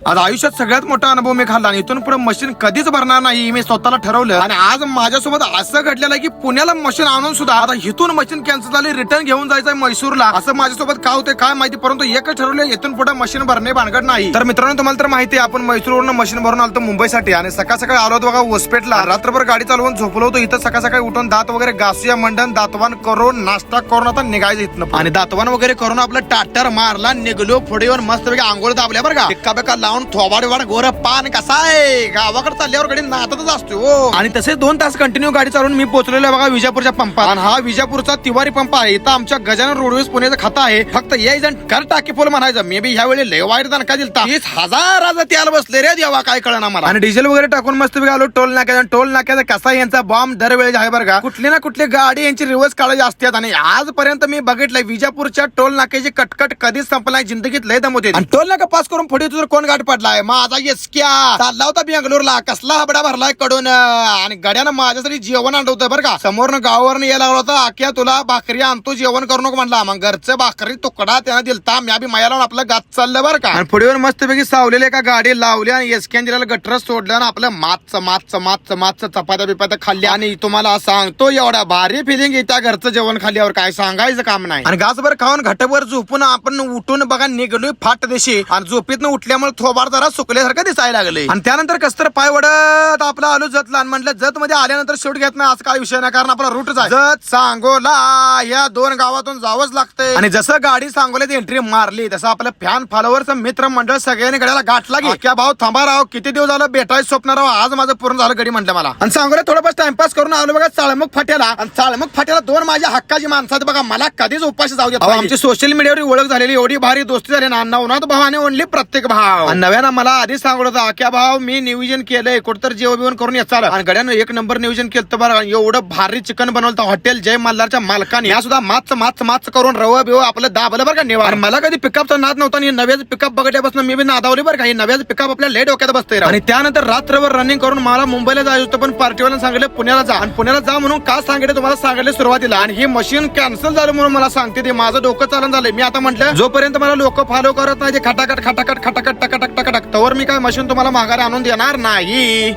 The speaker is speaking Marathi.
आज आयुष्यात सगळ्यात मोठा अनुभव मी खाल्ला आणि इथून पुढे मशीन कधीच भरणार नाही मी स्वतःला ठरवलं. आणि आज माझ्यासोबत असं घडलेलं आहे की पुण्याला मशीन आणून सुद्धा आता इथून मशीन कॅन्सल झाली, रिटर्न घेऊन जायचंय मैसूरला. असं माझ्यासोबत काय होते काय माहिती, परंतु एकच ठरवलं इथून पुढे मशीन भरणे भानगड नाही. तर मित्रांनो तुम्हाला तर माहिती आहे आपण मैसूरवरून मशीन भरून आलो मुंबईसाठी आणि सकाळ सकाळी आलो होतो बघा हॉस्पिटलला. रात्रभर गाडी चालवून झोपलो होतो इथं. सकाळ सकाळी उठून दात वगैरे घासूया मंडन, दातवान करून नाश्ता करून आता निघायचं इथनं. आणि दातवान वगैरे करून आपलं टाटर मारला, निघलो पुढे येऊन मस्त पैकी आंघोळ दाबल्या बरं का. टिक्का बेका लावून थोबाड गोर पान कसा आहे गावाकडे चालल्यावर गाडी नातच असतो. आणि तसे 2 तास कंटिन्यू गाडी चालवून मी पोहोचलेलो आहे बघा विजापूरच्या पंपात. आणि हा विजापूरचा तिवारी पंप आहे. इथं आमच्या गजानन रोडवेज पुण्याचं खातं आहे. फक्त याय जण कर टाकी फुल म्हणायचं. मे बी ह्यावेळी लय वाईट दणका दिलता. 30,000 तेल बसले रे देवा, काय कळना मला. आणि डिझेल वगैरे टाकून मस्त आलो टोल नाक्याचा. टोल नाक्याचा कसा यांचा बॉम्ब दरवेळी आहे बरं का. कुठली ना कुठली गाडी यांची रिव्हर्स काढायची असतात. आणि आजपर्यंत मी बघितलंय विजापूरच्या टोल नाक्याची कटकट कधीच संपलाय. जिंदगीत लय दम होते. आणि टोल नाका पास करून पुढे तुझं कोण गाठ पडलाय माझा येसक्या चालला होता बेंगलोरला. कसला हबडा भरलाय कडून आणि गाड्यानं माझ्यासाठी जेवण आणलं होतं बरं का. समोरनं गावावरनं यायला लागला होता. आख्या तुला भाकरी आणतो जेवण करू नको म्हणला. मग घरचं भाकरी तुकडा त्यानं दिलता. मी माया लावून आपलं गात चाललं बरं का. आणि पुढे मस्तपैकी सावलेले का गाडी लावली आणि एसक्यान दिलेलं गटर सोडलं आणि आपलं माच चपात्या बिपात्या खाल्ल्या. आणि तुम्हाला सांगतो एवढा भारी फिलिंग येत्या घरचं जेवण खाल्ल्यावर काय सांगायचं काम नाही. आणि गासभर खाऊन घटभर झोपून आपण उठून बघा निघलोय फाट देशी. आणि झोपेतनं उठल्यामुळे थोबाड जरा सुकल्यासारखं दिसायला लागले. आणि त्यानंतर कसं पाय वडत आपलं आलो जतला. आणि म्हटलं जत मध्ये आल्यानंतर शेवट घेत नाही आज काय विषय नाही, कारण आपला रूट आहे जत सांगोला. या 2 गावातून जावंच लागतंय. आणि जसं गाडी सांगोल्यात एंट्री मारली तसं आपलं फॅन फॉलोअरचं मित्र मंडळ सगळ्यांनी गड्याला गाठ लागली. क्या भाऊ थांबा राव, किती दिवस झालं भेटायचं स्वप्न राव, आज माझं पूर्ण झालं गडी म्हटलं मला. आणि सांगोल्यात थोडंफार टाइमपास करून आलो बघा चाळमुख फाट्याला. आणि चाळमुख फाट्याला 2 माझ्या हक्काची माणसात बघा, मला कधीच उपाशी जाऊ देत. आमची सोशल मीडियावर ओळख झालेली, एवढी भारी दोस्ती झाली ना. नवनाथ भावाने ओनली प्रत्येक भाव. आणि नव्यानं मला आधीच सांगत होता क्या भाव मी नियोजन केलंय कुठतर जेवण करून येत चाल. आणि गड्यानं 1 नंबर नियोजन केलं बरं. एवढं भारी चिकन बनवलं हॉटेल जय मल्हारच्या मालकाने. या सुद्धा माच करून रवा बिव आपलं दाबलं बरं का निवार. मला कधी पिकअपचा नाद नव्हता आणि नव्याचं पिकअप बघल्यापासून मी नादावली बरं का. हे नव्याचं पिकअप आपल्या लेट डोक्यात बसतंय. आणि त्यानंतर रात्रभर रनिंग करून मला मुंबईला जायचं होतं, पण पार्टीवाला सांगितलं पुण्याला जा. आणि पुण्याला जा म्हणून का सांगितलं तुम्हाला सांगितलं सुरुवातीला. आणि ही मशीन कॅन्सल झालं म्हणून मला सांगते ते माझं डोकं चालन झालंय. मी आता म्हटलं जोपर्यंत मला लोक फॉलो करत नाही ते खटाखट टकाटक टकाटक तवर मी काय मशीन तुम्हाला माघारी आणून देणार नाही.